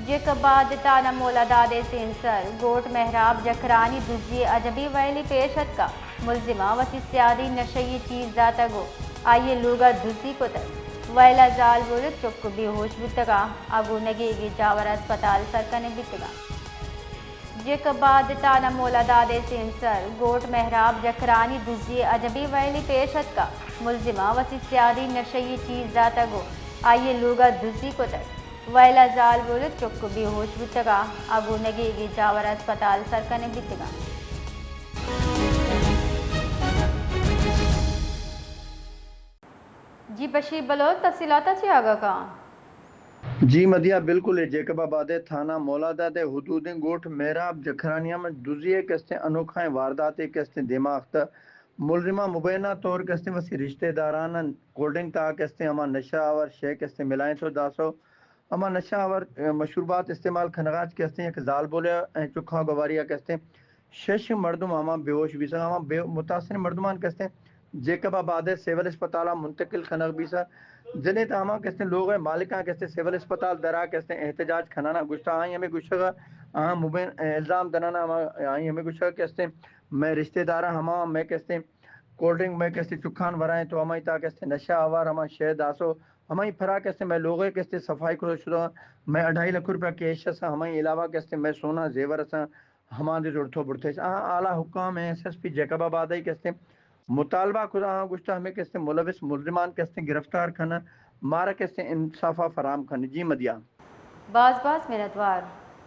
جکباد تانا مولا دادے سینسر گوٹ محراب جکرانی دزی عجبی ویلی پیشت کا ملزمہ وسی سیادی نشئی چیز داتا گو آئیے لوگا دزی کو تک ویلا زال بولت چک بھی ہوش بتگا آگو نگیگی جاور اسپتال سرکنے بتگا جکباد تانا مولا دادے سینسر گوٹ محراب جکرانی دزی عجبی ویلی پیشت کا ملزمہ وسی سیادی نشئی چیز داتا گو آئیے لوگا دزی کو تک ویلا زال بولت چک بھی ہوش بتگا آگو نگیگی جاور اسپتال سرکنے بتگا جی بشیر بلوچ تفصیلات سے آگا کا جی مدیہ بالکل ہے جیکب آباد تھانہ مولادہ دے حدود گوٹھ محراب جکھرانیہ میں جزیے کستے انوکھائیں وارداتیں کستے دماغ تا ملزمہ مبینہ طور کستے وسی رشتہ داران کولڈنگ تا کستے اما نشہ آور شے کستے ملائیں سو داسو اما نشہ آور مشروبات استعمال کھنگاج کستے ایک زال بولے چکھا گواریا کستے شش مردم اما بیوش بیسا اما متاثر مردمان کستے جیکب آباد سیول اسپتالہ منتقل خنق بیسا جنہیں تاما کستے لوگ ہیں مالکان کستے سیول اسپتال درا کستے احتجاج کھنانا گشتا آئیں ہمیں گشتا مبین الزام دنانا آئیں ہمیں گشتا کستے میں رشتہ دارہ ہما میں کستے کولڈ ڈرنک میں کستے چکھان ورائیں تو ہمیں تا کستے نشہ آوار ہمیں شہد آسو ہمیں پھرا کستے میں لوگے کستے صفائی کرو شدہ میں 2.5 لاکھ روپیہ کیش سا ہمیں علاوہ کستے میں سونا زیور سا ہماں دے جڑتو بڑھتے اعلیٰ حکام ایس ایس پی جیکب آبادی کستے مطالبہ خدا گشتا ہمیں کستے ملوث ملزمان کستے گرفتار کھنا مارا کستے انصافہ فراہم کھنا جی مدیہ باز میرا دوار